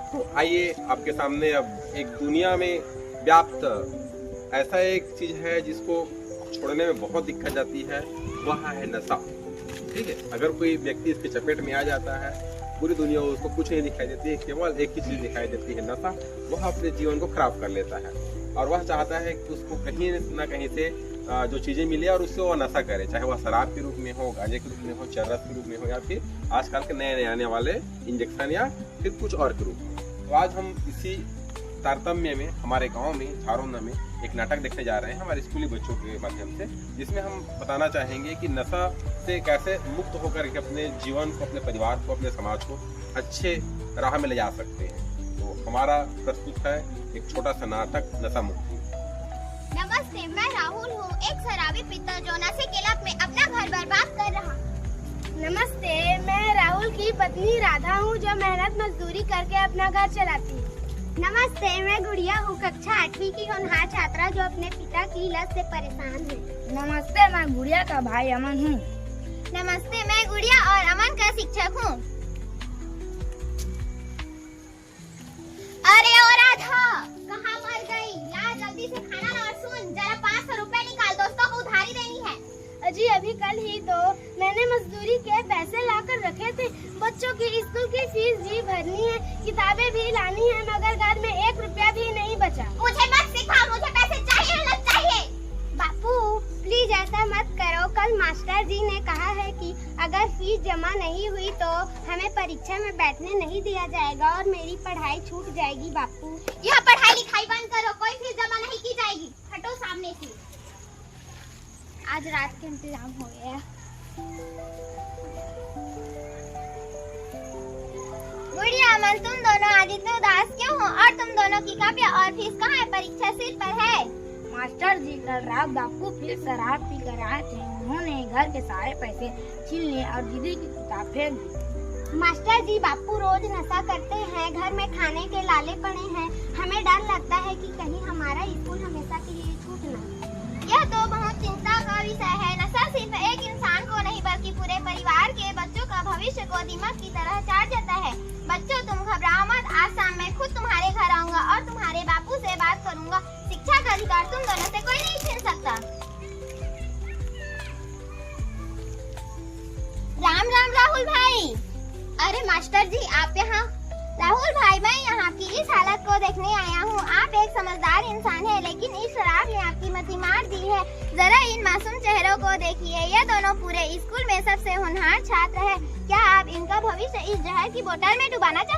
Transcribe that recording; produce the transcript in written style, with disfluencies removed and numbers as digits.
तो आइए आपके सामने अब एक दुनिया में व्याप्त ऐसा एक चीज है जिसको छोड़ने में बहुत दिक्कत जाती है, वह है नशा। ठीक है, अगर कोई व्यक्ति इसके चपेट में आ जाता है, पूरी दुनिया उसको कुछ नहीं दिखाई देती है, केवल एक ही चीज दिखाई देती है, नशा। वह अपने जीवन को खराब कर लेता है और वह चाहता है कि उसको कहीं ना कहीं से जो चीजें मिले और उससे वह नशा करे, चाहे वह शराब के रूप में हो, गांजे के रूप में हो, चरस के रूप में हो, या फिर आजकल के नए आने वाले इंजेक्शन या फिर कुछ और के रूप में। तो आज हम इसी तारतम्य में हमारे गांव में झारोना में एक नाटक देखने जा रहे हैं हमारे स्कूली बच्चों के माध्यम से, जिसमें हम बताना चाहेंगे कि नशा से कैसे मुक्त होकर के अपने जीवन को, अपने परिवार को, अपने समाज को अच्छे राह में ले जा सकते हैं। तो हमारा प्रस्तुत है एक छोटा सा नाटक, नशा मुक्ति। नमस्ते, मैं राहुल हूँ, एक शराबी पिता जो नशे के लत में अपना घर बर्बाद कर रहा। नमस्ते, मैं राहुल की पत्नी राधा हूँ जो मेहनत मजदूरी करके अपना घर चलाती है। नमस्ते, मैं गुड़िया हूँ, कक्षा 8वीं की होनहार छात्रा जो अपने पिता की लत से परेशान है। नमस्ते, मैं गुड़िया का भाई अमन हूँ। नमस्ते, मैं गुड़िया और अमन का शिक्षक हूँ। अरे ओ राधा, कहाँ मर गई? ला जल्दी से खाना ला और सुन, जरा 500 रुपए निकाल, दोस्तों को उधारी देनी है। अजी अभी कल ही तो मैंने मजदूरी के पैसे लाकर रखे थे, बच्चों की स्कूल की फीस भी भरनी है, किताबें भी लानी है, मगर घर में 1 रुपया भी नहीं बचा। मुझे मत सिखा, मुझे पैसे चाहिए, लग चाहिए। बापू प्लीज ऐसा मत करो, कल मास्टर जी ने कहा है कि अगर फीस जमा नहीं हुई तो हमें परीक्षा में बैठने नहीं दिया जाएगा और मेरी पढ़ाई छूट जाएगी। बापू यह पढ़ाई लिखाई बंद करो, कोई फीस जमा नहीं की जाएगी, हटो सामने से। आज रात का इंतजाम हो गया। गुड़िया अमन, तुम दोनों आज इतने उदास क्यों हो? और तुम दोनों की कापियाँ और फीस कहाँ है? परीक्षा सिर पर है। मास्टर जी कल रात बापू फिर शराब पी कर आए थे, उन्होंने घर के सारे पैसे छीन लिए और दीदी की किताब फेंक दी। मास्टर जी, बापू रोज नशा करते हैं, घर में खाने के लाले पड़े हैं, हमें डर लगता है कि कहीं हमारा स्कूल हमेशा के लिए छूट न। यह तो बहुत चिंता का विषय है। नशा सिर्फ एक इंसान को नहीं बल्कि पूरे परिवार के बच्चों का भविष्य को दीमक की तरह चाट जाता है। बच्चों तुम घबराओ मत, आज शाम मैं खुद तुम्हारे घर आऊंगा और तुम्हारे बापू से बात करूंगा। शिक्षा का अधिकार तुम दोनों से कोई नहीं छीन सकता। राम राम राहुल भाई। अरे मास्टर जी आप यहाँ? राहुल भाई, मैं यहाँ की इस हालत को देखने आया हूँ। आप एक समझदार इंसान है, लेकिन इस शराब ने आपकी मति मार दी है। जरा इन मासूम चेहरों को देखिए, ये दोनों पूरे स्कूल में सबसे होनहार छात्र है। क्या आप इनका भविष्य इस जहर की बोतल में डुबाना चाहते हैं?